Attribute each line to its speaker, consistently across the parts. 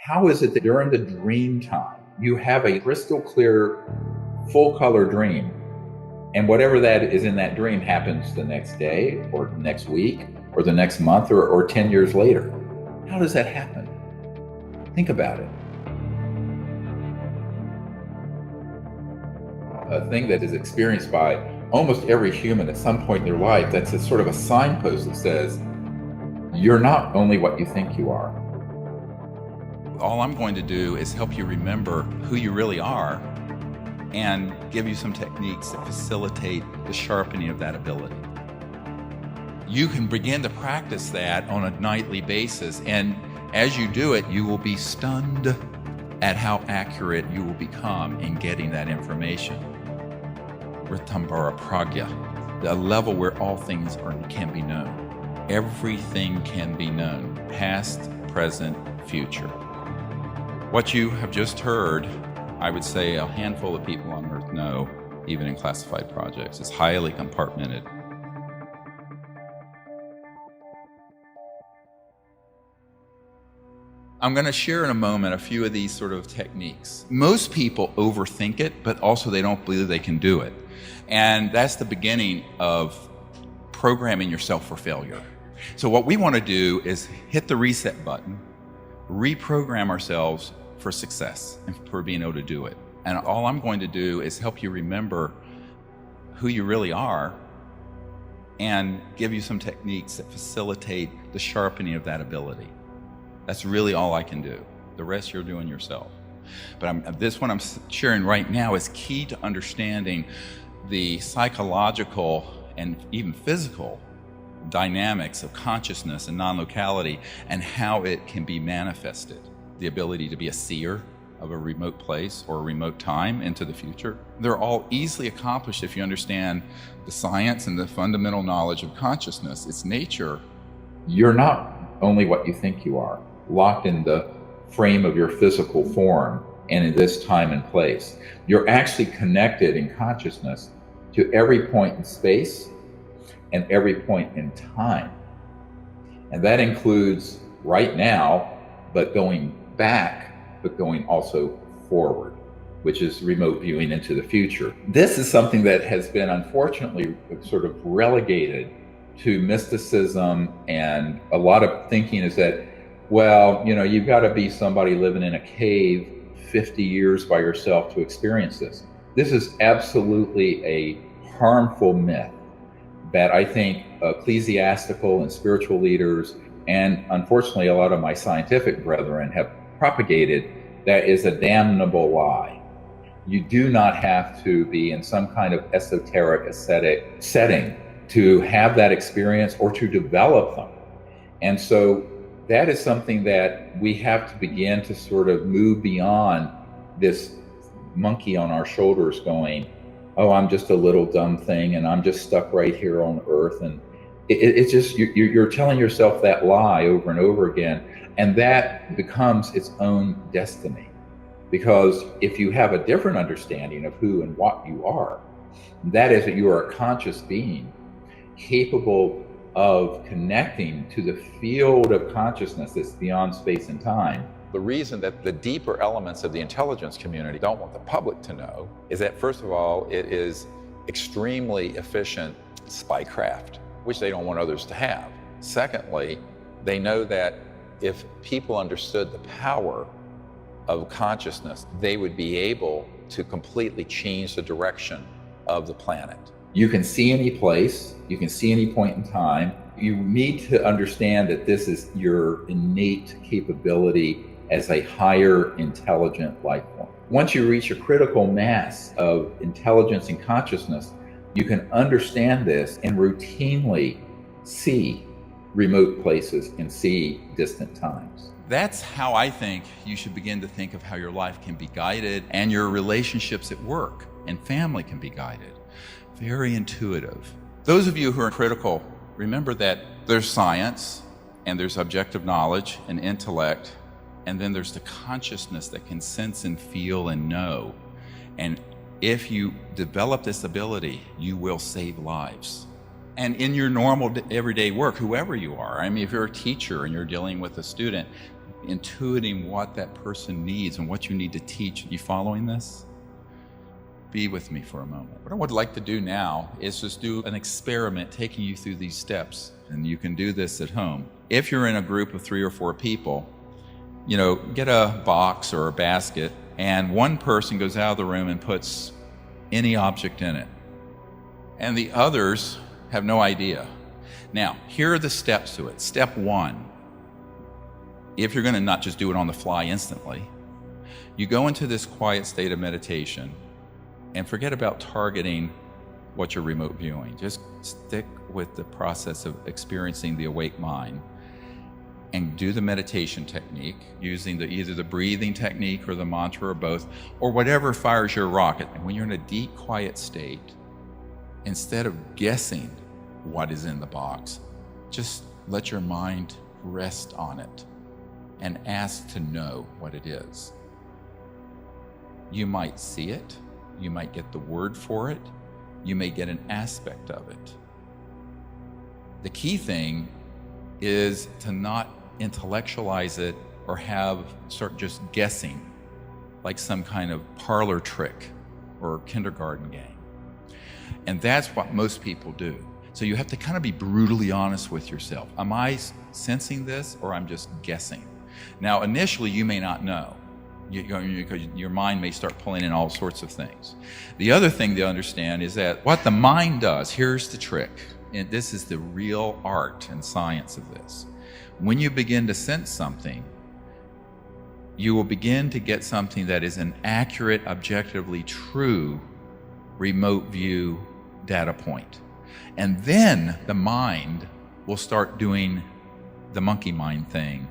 Speaker 1: How is it that during the dream time, you have a crystal clear, full color dream, and whatever that is in that dream happens the next day or next week or the next month or 10 years later? How does that happen? Think about it. A thing that is experienced by almost every human at some point in their life, that's a sort of a signpost that says, you're not only what you think you are.
Speaker 2: All I'm going to do is help you remember who you really are and give you some techniques that facilitate the sharpening of that ability. You can begin to practice that on a nightly basis, and as you do it, you will be stunned at how accurate you will become in getting that information. Ritambara Pragya, the level where all things can be known. Everything can be known, past, present, future. What you have just heard, I would say a handful of people on Earth know, even in classified projects. It's highly compartmented. I'm going to share in a moment a few of these sort of techniques. Most people overthink it, but also they don't believe they can do it. And that's the beginning of programming yourself for failure. So what we want to do is hit the reset button, reprogram ourselves for success and for being able to do it. And all I'm going to do is help you remember who you really are and give you some techniques that facilitate the sharpening of that ability. That's really all I can do. The rest you're doing yourself. But this one I'm sharing right now is key to understanding the psychological and even physical dynamics of consciousness and non-locality and how it can be manifested. The ability to be a seer of a remote place or a remote time into the future. They're all easily accomplished if you understand the science and the fundamental knowledge of consciousness, its nature.
Speaker 1: You're not only what you think you are, locked in the frame of your physical form and in this time and place. You're actually connected in consciousness to every point in space and every point in time. And that includes right now, but going back, but going also forward, which is remote viewing into the future. This is something that has been unfortunately sort of relegated to mysticism, and a lot of thinking is that, well, you've got to be somebody living in a cave 50 years by yourself to experience this. This is absolutely a harmful myth that I think ecclesiastical and spiritual leaders, and unfortunately a lot of my scientific brethren, have propagated. That is a damnable lie. You do not have to be in some kind of esoteric ascetic setting to have that experience or to develop them. And so that is something that we have to begin to sort of move beyond this monkey on our shoulders going, oh, I'm just a little dumb thing and I'm just stuck right here on Earth. And it's just, you're telling yourself that lie over and over again. And that becomes its own destiny. Because if you have a different understanding of who and what you are, that is that you are a conscious being capable of connecting to the field of consciousness that's beyond space and time. The reason that the deeper elements of the intelligence community don't want the public to know is that, first of all, it is extremely efficient spycraft, which they don't want others to have. Secondly, they know that if people understood the power of consciousness, they would be able to completely change the direction of the planet. You can see any place, you can see any point in time. You need to understand that this is your innate capability as a higher intelligent life form. Once you reach a critical mass of intelligence and consciousness, you can understand this and routinely see remote places and see distant times.
Speaker 2: That's how I think you should begin to think of how your life can be guided and your relationships at work and family can be guided. Very intuitive. Those of you who are critical, remember that there's science and there's objective knowledge and intellect, and then there's the consciousness that can sense and feel and know. And if you develop this ability, you will save lives. And in your normal everyday work, whoever you are, I mean, if you're a teacher and you're dealing with a student, intuiting what that person needs and what you need to teach. You following this? Be with me for a moment. What I would like to do now is just do an experiment taking you through these steps, and you can do this at home. If you're in a group of 3 or 4 people, get a box or a basket, and one person goes out of the room and puts any object in it, and the others have no idea. Now, here are the steps to it. Step 1, if you're going to not just do it on the fly instantly, you go into this quiet state of meditation and forget about targeting what you're remote viewing. Just stick with the process of experiencing the awake mind and do the meditation technique using either the breathing technique or the mantra or both, or whatever fires your rocket. And when you're in a deep, quiet state, instead of guessing what is in the box, just let your mind rest on it and ask to know what it is. You might see it, you might get the word for it, you may get an aspect of it. The key thing is to not intellectualize it or start just guessing like some kind of parlor trick or kindergarten game. And that's what most people do. So you have to kind of be brutally honest with yourself. Am I sensing this, or I'm just guessing? Now, initially, you may not know. Your mind may start pulling in all sorts of things. The other thing to understand is that what the mind does, here's the trick, and this is the real art and science of this. When you begin to sense something, you will begin to get something that is an accurate, objectively true remote view data point. And then the mind will start doing the monkey mind thing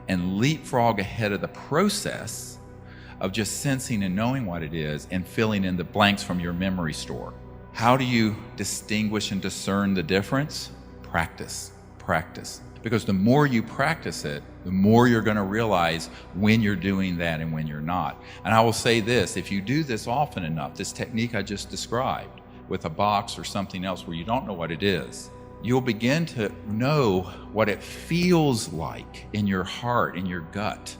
Speaker 2: and leapfrog ahead of the process of just sensing and knowing what it is and filling in the blanks from your memory store. How do you distinguish and discern the difference? Practice. Because the more you practice it, the more you're going to realize when you're doing that and when you're not. And I will say this, if you do this often enough, this technique I just described with a box or something else where you don't know what it is, you'll begin to know what it feels like in your heart, in your gut,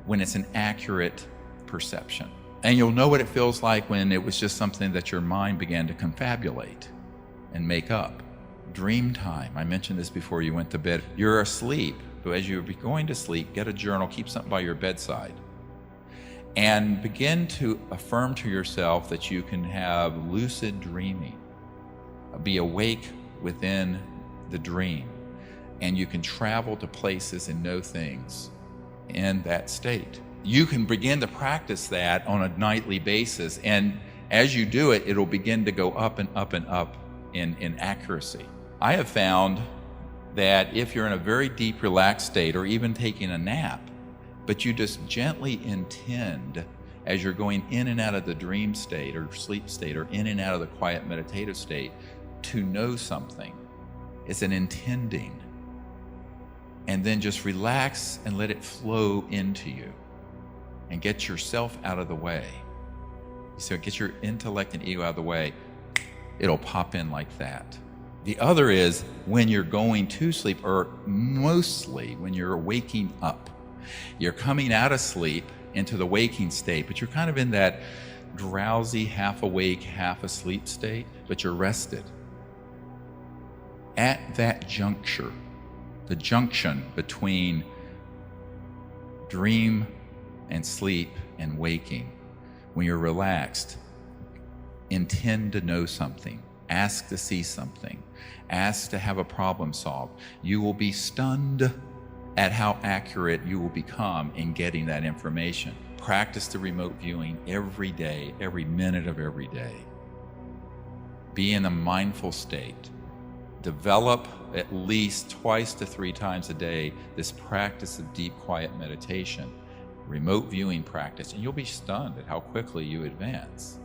Speaker 2: when it's an accurate perception. And you'll know what it feels like when it was just something that your mind began to confabulate and make up. Dream time. I mentioned this before you went to bed. You're asleep, but as you're going to sleep, get a journal, keep something by your bedside, and begin to affirm to yourself that you can have lucid dreaming, be awake within the dream, and you can travel to places and know things in that state. You can begin to practice that on a nightly basis, and as you do it, it'll begin to go up and up and up in accuracy. I have found that if you're in a very deep, relaxed state, or even taking a nap, but you just gently intend as you're going in and out of the dream state or sleep state or in and out of the quiet meditative state to know something. It's an intending. And then just relax and let it flow into you and get yourself out of the way. So get your intellect and ego out of the way. It'll pop in like that. The other is when you're going to sleep, or mostly when you're waking up. You're coming out of sleep into the waking state, but you're kind of in that drowsy, half awake, half asleep state, but you're rested. At that juncture, the junction between dream and sleep and waking, when you're relaxed, intend to know something, ask to see something, ask to have a problem solved. You will be stunned at how accurate you will become in getting that information. Practice the remote viewing every day, every minute of every day. Be in a mindful state. Develop at least 2 to 3 times a day this practice of deep, quiet meditation, remote viewing practice, and you'll be stunned at how quickly you advance.